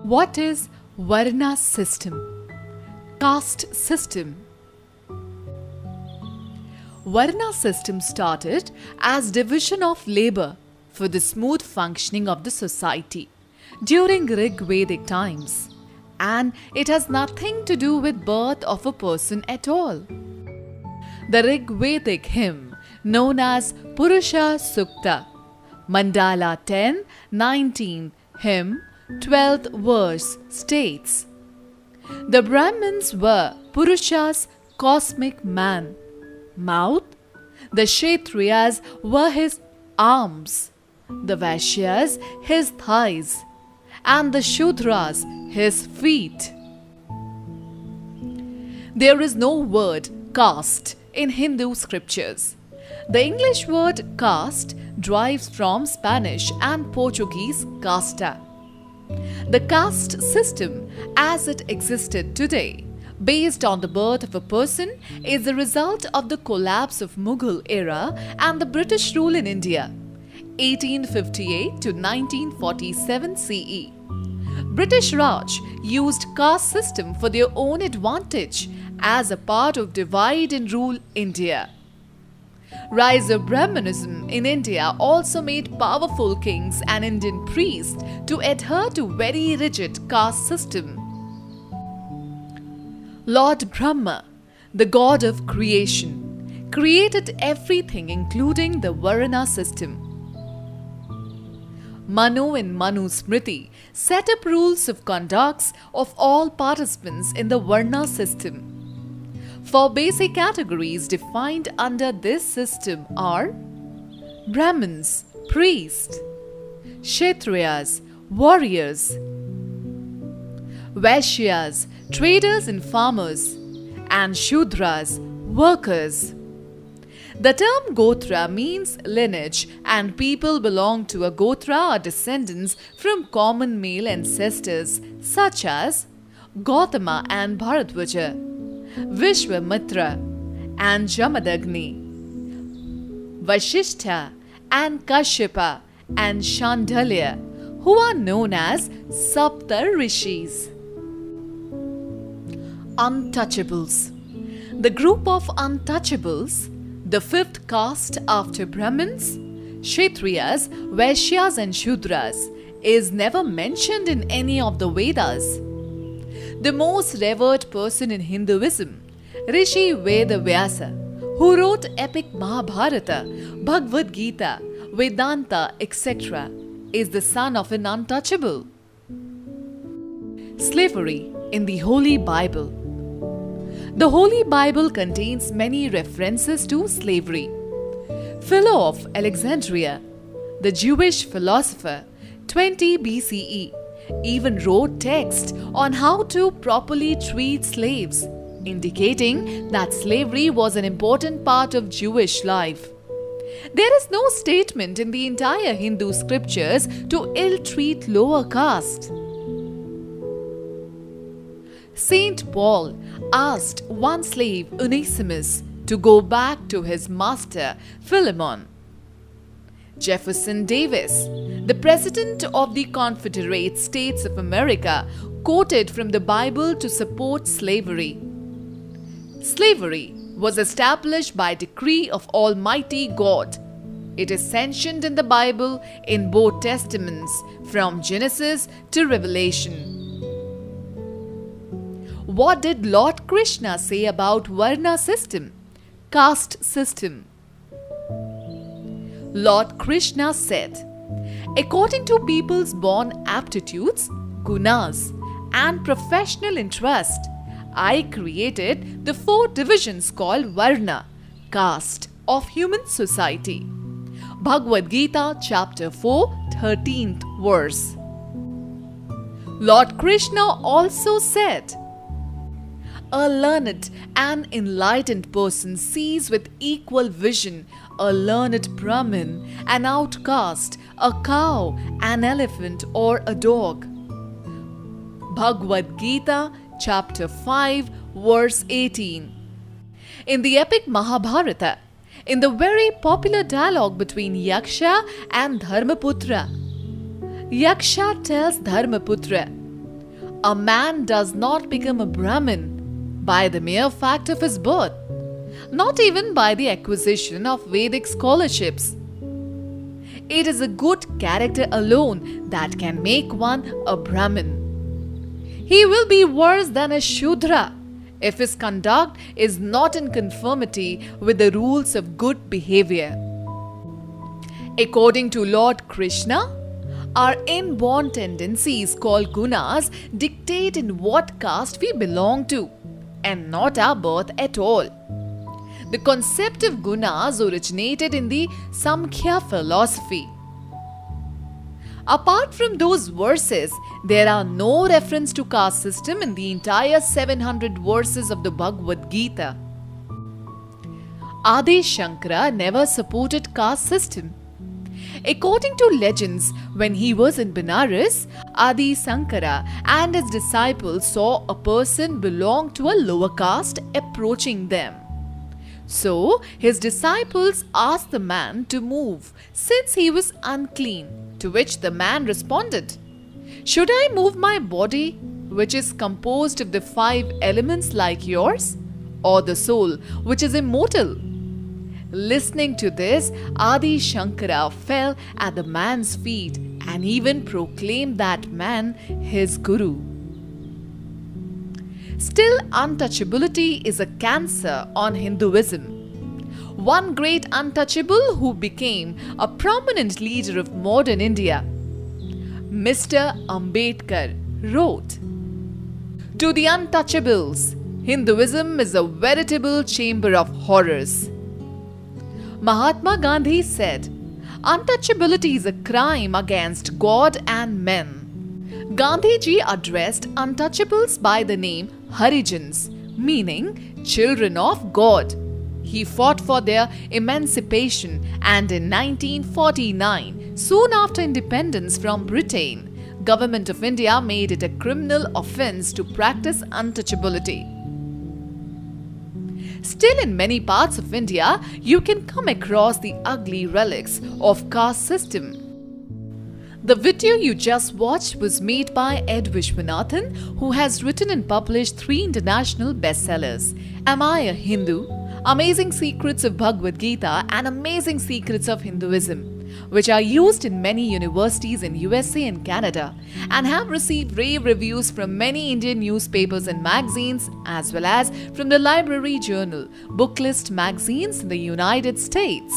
What is Varna system? Caste system. Varna system started as division of labor for the smooth functioning of the society during Rig Vedic times, and it has nothing to do with birth of a person at all. The Rig Vedic hymn known as Purusha Sukta, Mandala 10:19 hymn 12th verse states, the Brahmins were Purusha's cosmic man, mouth, the Kshatriyas were his arms, the Vaishyas his thighs, and the Shudras his feet. There is no word caste in Hindu scriptures. The English word caste derives from Spanish and Portuguese casta. The caste system as it existed today, based on the birth of a person, is the result of the collapse of Mughal era and the British rule in India, 1858 to 1947 CE. British Raj used caste system for their own advantage as a part of divide and rule India. Rise of Brahmanism in India also made powerful kings and Indian priests to adhere to very rigid caste system. Lord Brahma, the god of creation, created everything including the Varna system. Manu in Manu Smriti set up rules of conduct of all participants in the Varna system. Four basic categories defined under this system are Brahmins, priests, Kshatriyas, warriors, Vaishyas, traders and farmers, and Shudras, workers. The term Gotra means lineage, and people belong to a Gotra are descendants from common male ancestors such as Gautama and Bharadwaja, Vishwamitra and Jamadagni, Vasishtha and Kashyapa and Shandalya, who are known as Sapta Rishis. Untouchables. The group of untouchables, the fifth caste after Brahmins, Kshatriyas, Vaishyas and Shudras, is never mentioned in any of the Vedas. The most revered person in Hinduism, Rishi Vedavyasa, who wrote epic Mahabharata, Bhagavad Gita, Vedanta, etc., is the son of an untouchable. Slavery in the Holy Bible. The Holy Bible contains many references to slavery. Philo of Alexandria, the Jewish philosopher, 20 BCE, even wrote text on how to properly treat slaves, indicating that slavery was an important part of Jewish life. There is no statement in the entire Hindu scriptures to ill-treat lower caste. Saint Paul asked one slave, Onesimus, to go back to his master, Philemon. Jefferson Davis, the President of the Confederate States of America, quoted from the Bible to support slavery. Slavery was established by decree of Almighty God. It is sanctioned in the Bible in both testaments, from Genesis to Revelation. What did Lord Krishna say about Varna system, caste system? Lord Krishna said, according to people's born aptitudes, gunas, and professional interest, I created the four divisions called Varna, caste of human society. Bhagavad Gita chapter 4, 13th verse. Lord Krishna also said, a learned and enlightened person sees with equal vision a learned Brahmin, an outcast, a cow, an elephant, or a dog. Bhagavad Gita, chapter 5, verse 18. In the epic Mahabharata, in the very popular dialogue between Yaksha and Dharmaputra, Yaksha tells Dharmaputra, A man does not become a Brahmin by the mere fact of his birth, not even by the acquisition of Vedic scholarships. It is a good character alone that can make one a Brahmin. He will be worse than a Shudra if his conduct is not in conformity with the rules of good behavior. According to Lord Krishna, our inborn tendencies called gunas dictate in what caste we belong to, and not our birth at all. The concept of gunas originated in the Samkhya philosophy. Apart from those verses, there are no reference to caste system in the entire 700 verses of the Bhagavad Gita. Adi Shankara never supported caste system. According to legends, when he was in Benares, Adi Shankara and his disciples saw a person belong to a lower caste approaching them. So, his disciples asked the man to move since he was unclean, to which the man responded, "Should I move my body, which is composed of the 5 elements like yours, or the soul, which is immortal?" Listening to this, Adi Shankara fell at the man's feet and even proclaimed that man his guru. Still, untouchability is a cancer on Hinduism. One great untouchable who became a prominent leader of modern India, Mr. Ambedkar, wrote, "To the untouchables, Hinduism is a veritable chamber of horrors." Mahatma Gandhi said, "Untouchability is a crime against God and men." Gandhiji addressed untouchables by the name Harijans, meaning children of God. He fought for their emancipation, and in 1949, soon after independence from Britain, Government of India made it a criminal offence to practice untouchability. Still, in many parts of India, you can come across the ugly relics of caste system. The video you just watched was made by Ed Vishwanathan, who has written and published 3 international bestsellers: Am I a Hindu?, Amazing Secrets of Bhagavad Gita, and Amazing Secrets of Hinduism, which are used in many universities in USA and Canada and have received rave reviews from many Indian newspapers and magazines, as well as from the Library Journal, Booklist magazines in the United States.